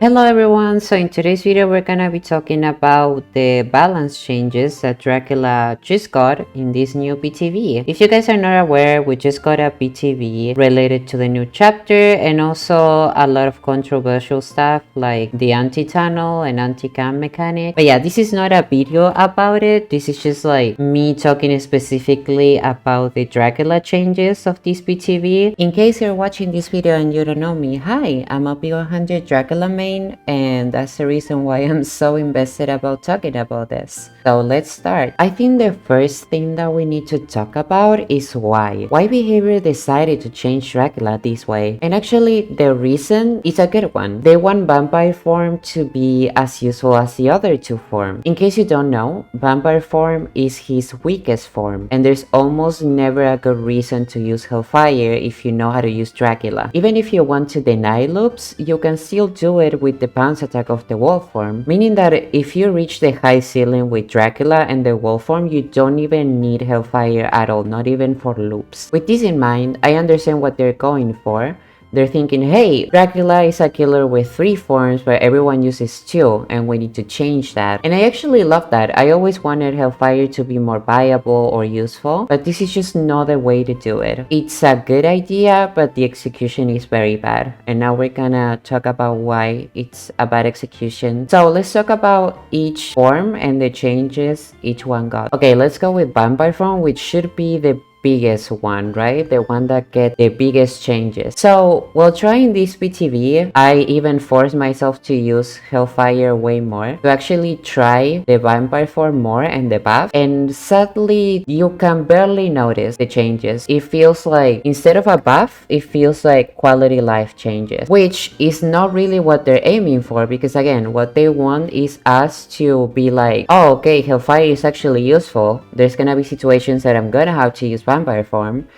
Hello everyone, so in today's video we're gonna be talking about the balance changes that Dracula just got in this new PTB. If you guys are not aware, we just got a PTB related to the new chapter and also a lot of controversial stuff like the anti-tunnel and anti-cam mechanic. But yeah, this is not a video about it, this is just like me talking specifically about the Dracula changes of this PTB. In case you're watching this video and you don't know me, hi, I'm a P100 Dracula main, and that's the reason why I'm so invested about talking about this. So let's start. I think the first thing that we need to talk about is why behavior decided to change Dracula this way. And actually the reason is a good one. They want vampire form to be as useful as the other two forms. In case you don't know, vampire form is his weakest form, and there's almost never a good reason to use Hellfire if you know how to use Dracula. Even if you want to deny loops, you can still do it with the bounce attack of the wolf form, meaning that if you reach the high ceiling with Dracula and the wolf form, you don't even need Hellfire at all, not even for loops. With this in mind, I understand what they're going for. They're thinking, hey, Dracula is a killer with 3 forms but everyone uses 2 and we need to change that. And I actually love that. I always wanted Hellfire to be more viable or useful, but this is just not the way to do it. It's a good idea, but the execution is very bad. And now we're gonna talk about why it's a bad execution. So let's talk about each form and the changes each one got. Okay, let's go with Vampire form, which should be the biggest one, right? The one that get the biggest changes. So while trying this PTB, I even forced myself to use Hellfire way more to actually try the vampire form more and the buff, and sadly you can barely notice the changes. It feels like instead of a buff, it feels like quality life changes, which is not really what they're aiming for, because again, what they want is us to be like, oh okay, Hellfire is actually useful. There's gonna be situations that I'm gonna have to use vampire form,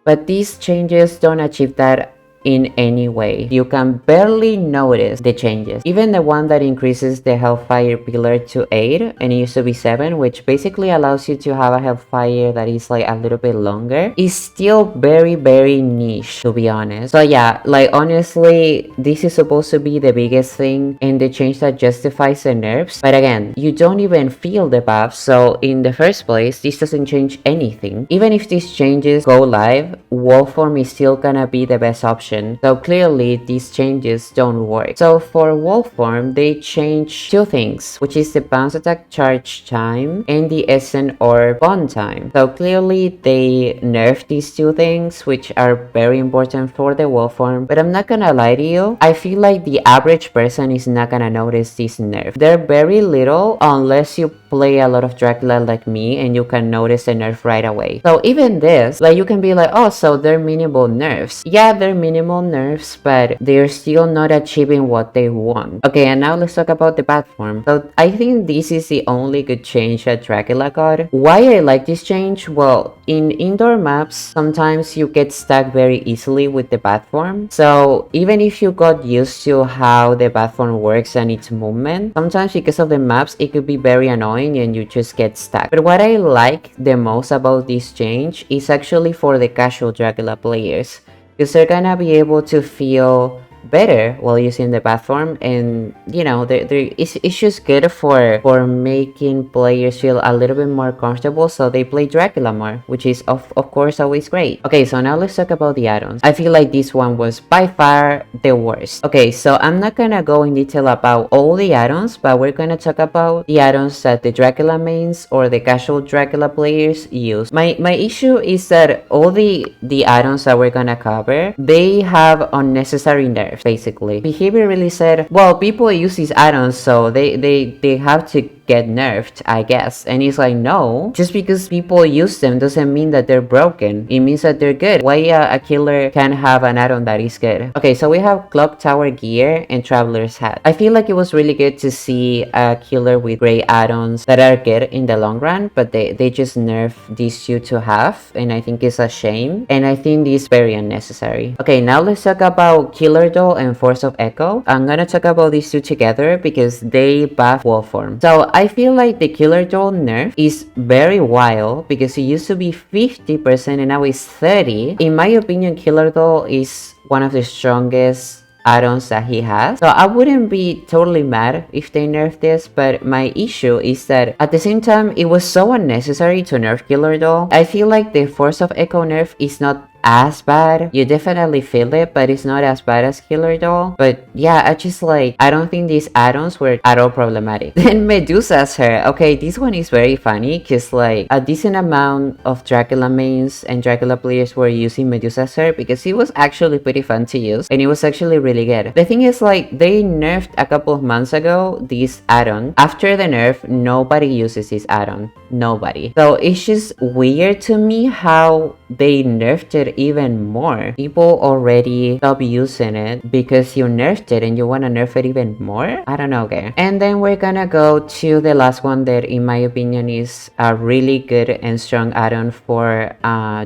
but these changes don't achieve that in any way. You can barely notice the changes. Even the one that increases the Hellfire pillar to 8 and it used to be 7, which basically allows you to have a Hellfire that is like a little bit longer, is still very niche, to be honest. So yeah, like honestly, this is supposed to be the biggest thing and the change that justifies the nerfs, but again, you don't even feel the buff, so in the first place, this doesn't change anything. Even if these changes go live, wolf form is still gonna be the best option. So clearly these changes don't work. So for wolf form, they change 2 things, which is the bounce attack charge time and the Essence or bond time. So clearly they nerfed these 2 things, which are very important for the wolf form. But I'm not gonna lie to you, I feel like the average person is not gonna notice this nerf. They're very little unless you play a lot of Dracula like me and you can notice the nerf right away. So even this, like you can be like, oh, so they're minimal nerfs. Yeah, they're minimal nerfs, but they're still not achieving what they want. Okay, and now let's talk about the bad form. So I think this is the only good change that Dracula got. Why I like this change? Well, in indoor maps, sometimes you get stuck very easily with the bad form. So even if you got used to how the bad form works and its movement, sometimes because of the maps, it could be very annoying and you just get stuck. But what I like the most about this change is actually for the casual Dracula players, because they're gonna be able to feel better while using the platform, and you know, it's just good for making players feel a little bit more comfortable so they play Dracula more, which is of course always great. Okay, so now let's talk about the add-ons. I feel like this one was by far the worst. Okay, so I'm not gonna go in detail about all the add-ons, but we're gonna talk about the add-ons that the Dracula mains or the casual Dracula players use. My issue is that all the add-ons that we're gonna cover, they have unnecessary nerfs. Basically, behavior really said, well, people use these add-ons, so they have to get nerfed, I guess. And it's like, no, just because people use them doesn't mean that they're broken. It means that they're good. Why a killer can have an add-on that is good? Okay, so we have Clock Tower Gear and Traveler's Hat. I feel like it was really good to see a killer with great add-ons that are good in the long run, but they just nerf these 2 to half, and I think it's a shame, and I think this is very unnecessary. Okay, now let's talk about Killer Doll and Force of Echo. I'm gonna talk about these 2 together because they buff wolf form. So I feel like the Killer Doll nerf is very wild because it used to be 50% and now it's 30. In my opinion, Killer Doll is one of the strongest add-ons that he has. So I wouldn't be totally mad if they nerf this, but my issue is that at the same time, it was so unnecessary to nerf Killer Doll. I feel like the Force of Echo nerf is not as bad. You definitely feel it, but it's not as bad as Killer Doll. But yeah, I don't think these add-ons were at all problematic. Then Medusa's hair. Okay, this one is very funny because like a decent amount of Dracula mains and Dracula players were using Medusa's hair because it was actually pretty fun to use and it was actually really good. The thing is like they nerfed a couple of months ago this add-on. After the nerf, nobody uses this add-on. Nobody. So it's just weird to me how they nerfed it even more. People already stopped using it because you nerfed it and you want to nerf it even more? I don't know, okay. And then we're gonna go to the last one that in my opinion is a really good and strong add-on for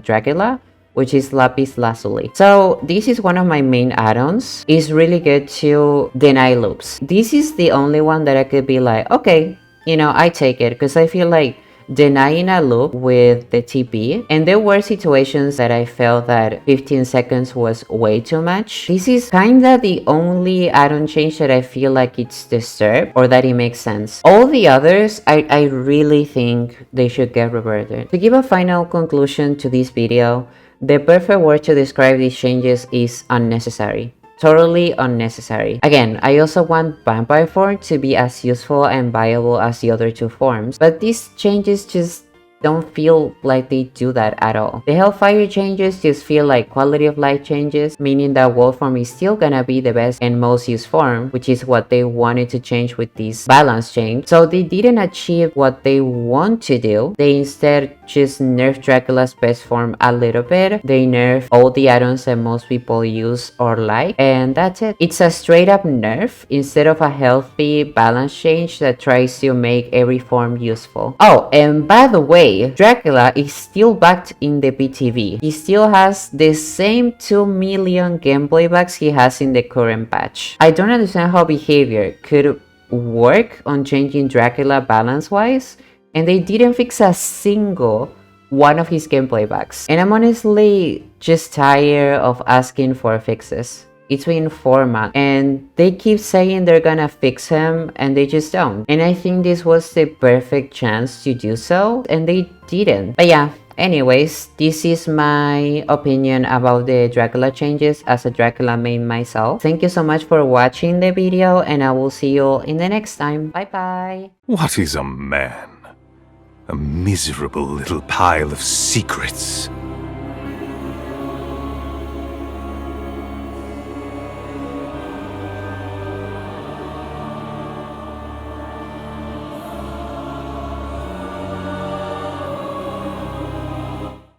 Dracula, which is Lapis Lazuli. So this is one of my main add-ons. It's really good to deny loops. This is the only one that I could be like, okay, you know, I take it because I feel like denying a loop with the TP, and there were situations that I felt that 15 seconds was way too much. This is kinda the only add-on change that I feel like it's disturbed or that it makes sense. All the others, I really think they should get reverted. To give a final conclusion to this video, the perfect word to describe these changes is unnecessary. Totally unnecessary. Again, I also want vampire form to be as useful and viable as the other two forms, but these changes just don't feel like they do that at all. The Hellfire changes just feel like quality of life changes, meaning that wolf form is still gonna be the best and most used form, which is what they wanted to change with this balance change. So they didn't achieve what they want to do. They instead just nerfed Dracula's best form a little bit. They nerfed all the add-ons that most people use or like, and that's it. It's a straight up nerf instead of a healthy balance change that tries to make every form useful. Oh, and by the way, Dracula is still backed in the PTB. He still has the same 2 million gameplay bugs he has in the current patch. I don't understand how behavior could work on changing Dracula balance-wise, and they didn't fix a single one of his gameplay bugs. And I'm honestly just tired of asking for fixes. It's been 4 months and they keep saying they're gonna fix him and they just don't. And I think this was the perfect chance to do so and they didn't. But yeah, anyways, this is my opinion about the Dracula changes as a Dracula main myself. Thank you so much for watching the video and I will see you in the next time. Bye bye. What is a man? A miserable little pile of secrets.